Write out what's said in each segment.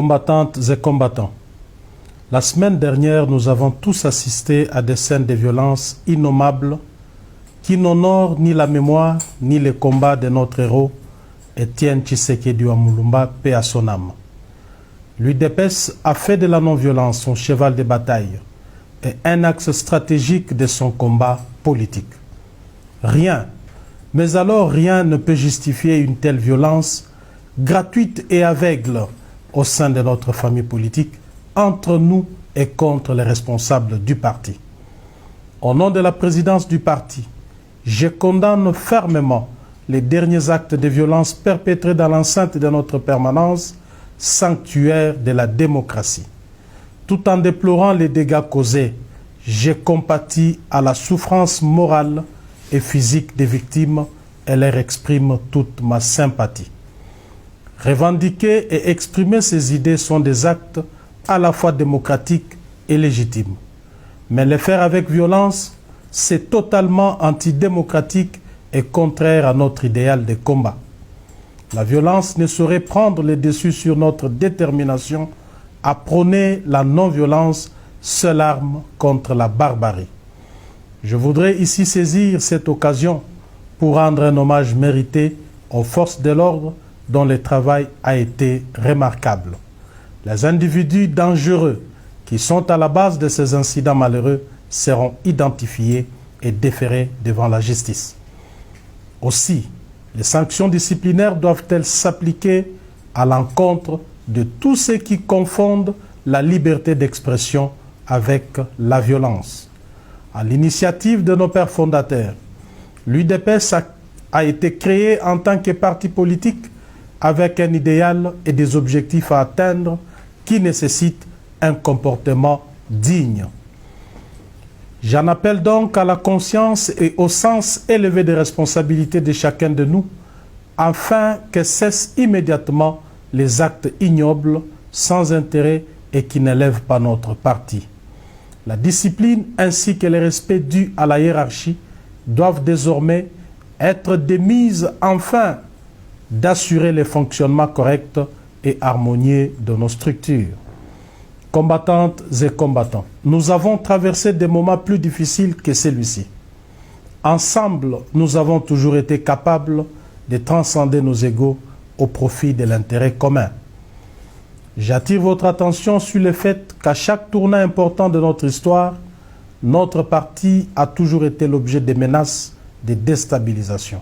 Combattantes et combattants, la semaine dernière, nous avons tous assisté à des scènes de violence innommables qui n'honorent ni la mémoire ni les combats de notre héros, Étienne Tshisekedi Mulumba, paix à son âme. L'UDPS a fait de la non-violence son cheval de bataille et un axe stratégique de son combat politique. Rien, mais alors rien ne peut justifier une telle violence gratuite et aveugle au sein de notre famille politique, entre nous et contre les responsables du parti. Au nom de la présidence du parti, je condamne fermement les derniers actes de violence perpétrés dans l'enceinte de notre permanence, sanctuaire de la démocratie. Tout en déplorant les dégâts causés, j'ai compati à la souffrance morale et physique des victimes et leur exprime toute ma sympathie. Revendiquer et exprimer ces idées sont des actes à la fois démocratiques et légitimes. Mais les faire avec violence, c'est totalement antidémocratique et contraire à notre idéal de combat. La violence ne saurait prendre le dessus sur notre détermination à prôner la non-violence, seule arme contre la barbarie. Je voudrais ici saisir cette occasion pour rendre un hommage mérité aux forces de l'ordre dont le travail a été remarquable. Les individus dangereux qui sont à la base de ces incidents malheureux seront identifiés et déférés devant la justice. Aussi, les sanctions disciplinaires doivent-elles s'appliquer à l'encontre de tous ceux qui confondent la liberté d'expression avec la violence. À l'initiative de nos pères fondateurs, l'UDPS a été créée en tant que parti politique avec un idéal et des objectifs à atteindre qui nécessitent un comportement digne. J'en appelle donc à la conscience et au sens élevé des responsabilités de chacun de nous, afin que cessent immédiatement les actes ignobles, sans intérêt et qui n'élèvent pas notre parti. La discipline ainsi que le respect dû à la hiérarchie doivent désormais être des mises afin d'assurer le fonctionnement correct et harmonieux de nos structures. Combattantes et combattants, nous avons traversé des moments plus difficiles que celui-ci. Ensemble, nous avons toujours été capables de transcender nos égos au profit de l'intérêt commun. J'attire votre attention sur le fait qu'à chaque tournant important de notre histoire, notre parti a toujours été l'objet de menaces de déstabilisation.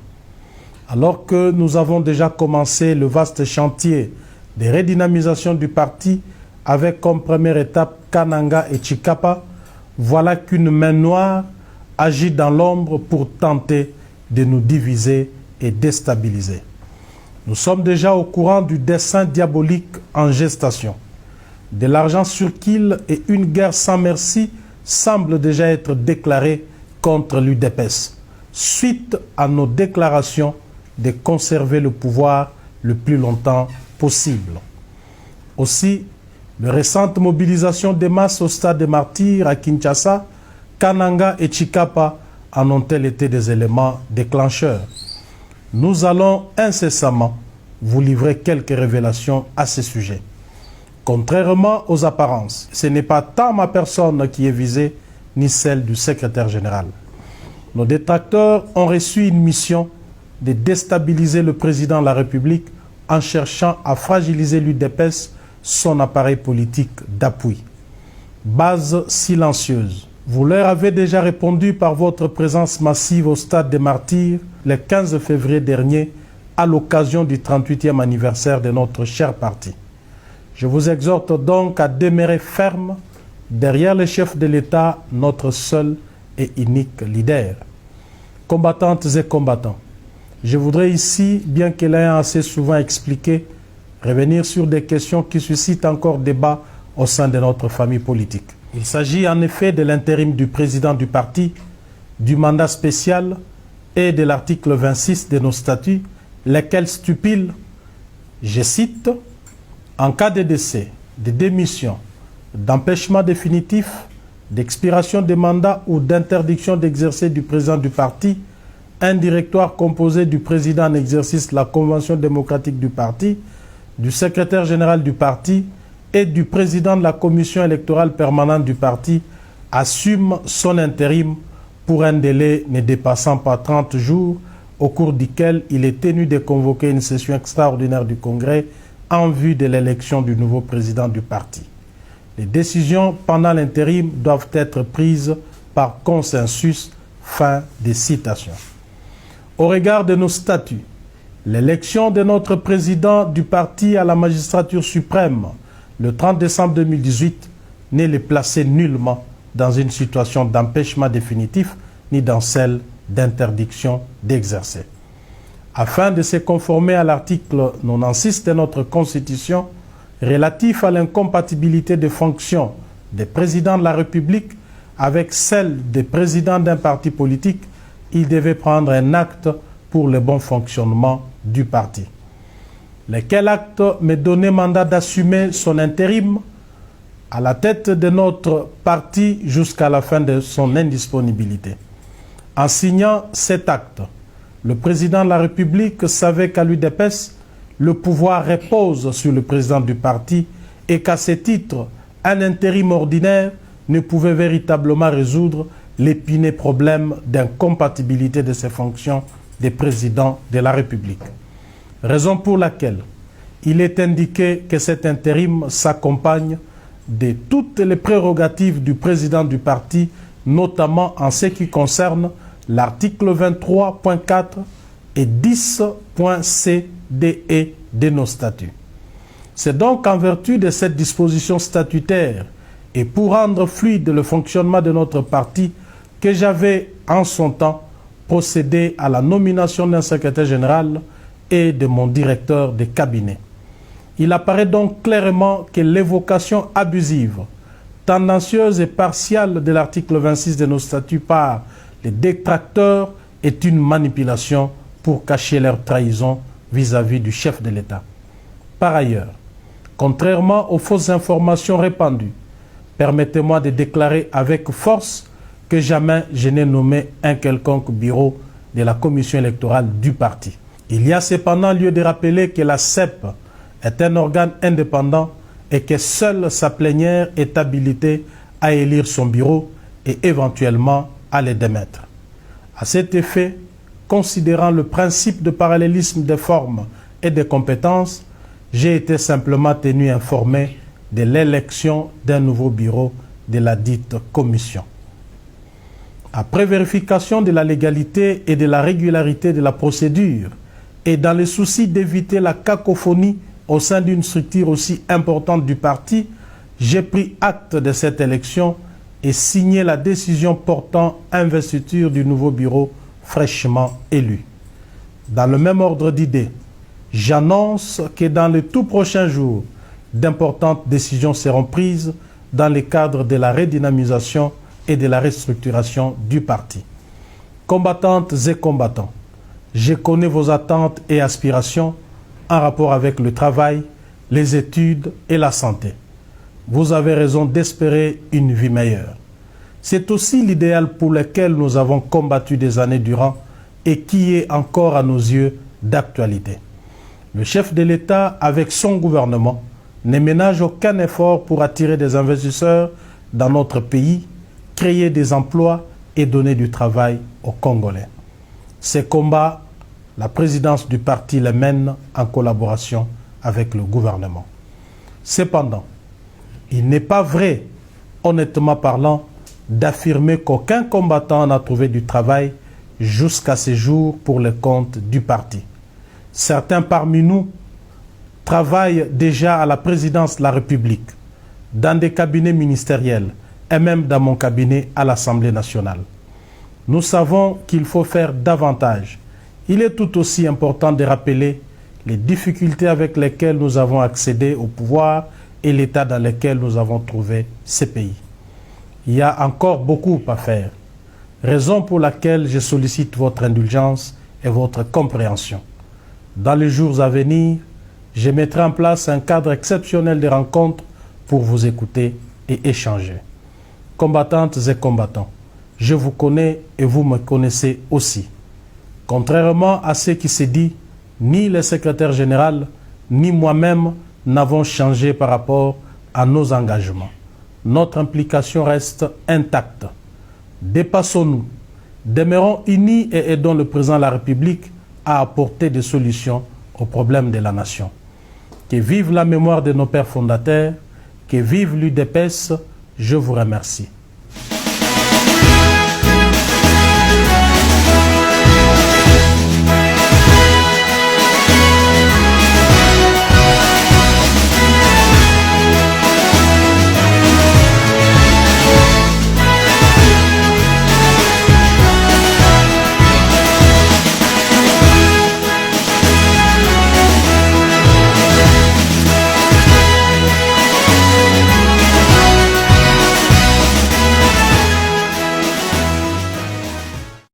Alors que nous avons déjà commencé le vaste chantier de redynamisation du parti avec comme première étape Kananga et Tshikapa, voilà qu'une main noire agit dans l'ombre pour tenter de nous diviser et déstabiliser. Nous sommes déjà au courant du dessein diabolique en gestation. De l'argent surquille et une guerre sans merci semblent déjà être déclarées contre l'UDPS, suite à nos déclarations de conserver le pouvoir le plus longtemps possible. Aussi, les récentes mobilisations des masses au stade des martyrs à Kinshasa, Kananga et Tshikapa en ont-elles été des éléments déclencheurs. Nous allons incessamment vous livrer quelques révélations à ce sujet. Contrairement aux apparences, ce n'est pas tant ma personne qui est visée, ni celle du secrétaire général. Nos détracteurs ont reçu une mission de déstabiliser le président de la République en cherchant à fragiliser l'UDPS, son appareil politique d'appui. Base silencieuse. Vous leur avez déjà répondu par votre présence massive au stade des martyrs le 15 février dernier à l'occasion du 38e anniversaire de notre cher parti. Je vous exhorte donc à demeurer ferme derrière le chef de l'État, notre seul et unique leader. Combattantes et combattants, je voudrais ici, bien que l'ayant assez souvent expliqué, revenir sur des questions qui suscitent encore débat au sein de notre famille politique. Il s'agit en effet de l'intérim du président du parti, du mandat spécial et de l'article 26 de nos statuts, lesquels stipulent, je cite, « En cas de décès, de démission, d'empêchement définitif, d'expiration des mandats ou d'interdiction d'exercer du président du parti, un directoire composé du président en exercice de la Convention démocratique du parti, du secrétaire général du parti, et du président de la commission électorale permanente du parti assume son intérim pour un délai ne dépassant pas 30 jours, au cours duquel il est tenu de convoquer une session extraordinaire du Congrès en vue de l'élection du nouveau président du parti. Les décisions pendant l'intérim doivent être prises par consensus. Fin des citations. Au regard de nos statuts, l'élection de notre président du parti à la magistrature suprême le 30 décembre 2018 n'est le placer nullement dans une situation d'empêchement définitif ni dans celle d'interdiction d'exercer. Afin de se conformer à l'article 96 de notre Constitution relatif à l'incompatibilité des fonctions des présidents de la République avec celle des présidents d'un parti politique, il devait prendre un acte pour le bon fonctionnement du parti. Lequel acte me donnait mandat d'assumer son intérim à la tête de notre parti jusqu'à la fin de son indisponibilité. En signant cet acte, le président de la République savait qu'à l'UDPS, le pouvoir repose sur le président du parti et qu'à ce titre, un intérim ordinaire ne pouvait véritablement résoudre l'épineux problème d'incompatibilité de ses fonctions de président de la République. Raison pour laquelle il est indiqué que cet intérim s'accompagne de toutes les prérogatives du président du parti, notamment en ce qui concerne l'article 23.4 et 10.c, d et de nos statuts. C'est donc en vertu de cette disposition statutaire et pour rendre fluide le fonctionnement de notre parti que j'avais en son temps procédé à la nomination d'un secrétaire général et de mon directeur de cabinet. Il apparaît donc clairement que l'évocation abusive, tendancieuse et partiale de l'article 26 de nos statuts par les détracteurs est une manipulation pour cacher leur trahison vis-à-vis du chef de l'État. Par ailleurs, contrairement aux fausses informations répandues, permettez-moi de déclarer avec force que jamais je n'ai nommé un quelconque bureau de la commission électorale du parti. Il y a cependant lieu de rappeler que la CEP est un organe indépendant et que seule sa plénière est habilitée à élire son bureau et éventuellement à le démettre. À cet effet, considérant le principe de parallélisme des formes et des compétences, j'ai été simplement tenu informé de l'élection d'un nouveau bureau de la dite commission. Après vérification de la légalité et de la régularité de la procédure, et dans le souci d'éviter la cacophonie au sein d'une structure aussi importante du parti, j'ai pris acte de cette élection et signé la décision portant investiture du nouveau bureau fraîchement élu. Dans le même ordre d'idées, j'annonce que dans les tout prochains jours, d'importantes décisions seront prises dans le cadre de la redynamisation et de la restructuration du parti. Combattantes et combattants, je connais vos attentes et aspirations en rapport avec le travail, les études et la santé. Vous avez raison d'espérer une vie meilleure. C'est aussi l'idéal pour lequel nous avons combattu des années durant et qui est encore à nos yeux d'actualité. Le chef de l'État, avec son gouvernement, ne ménage aucun effort pour attirer des investisseurs dans notre pays, créer des emplois et donner du travail aux Congolais. Ces combats, la présidence du parti les mène en collaboration avec le gouvernement. Cependant, il n'est pas vrai, honnêtement parlant, d'affirmer qu'aucun combattant n'a trouvé du travail jusqu'à ce jour pour le compte du parti. Certains parmi nous travaillent déjà à la présidence de la République, dans des cabinets ministériels et même dans mon cabinet à l'Assemblée nationale. Nous savons qu'il faut faire davantage. Il est tout aussi important de rappeler les difficultés avec lesquelles nous avons accédé au pouvoir et l'état dans lequel nous avons trouvé ces pays. Il y a encore beaucoup à faire, raison pour laquelle je sollicite votre indulgence et votre compréhension. Dans les jours à venir, je mettrai en place un cadre exceptionnel de rencontres pour vous écouter et échanger. Combattantes et combattants, je vous connais et vous me connaissez aussi. Contrairement à ce qui s'est dit, ni le secrétaire général, ni moi-même n'avons changé par rapport à nos engagements. Notre implication reste intacte. Dépassons-nous, demeurons unis et aidons le président de la République à apporter des solutions aux problèmes de la nation. Que vive la mémoire de nos pères fondateurs, que vive l'UDPS, je vous remercie.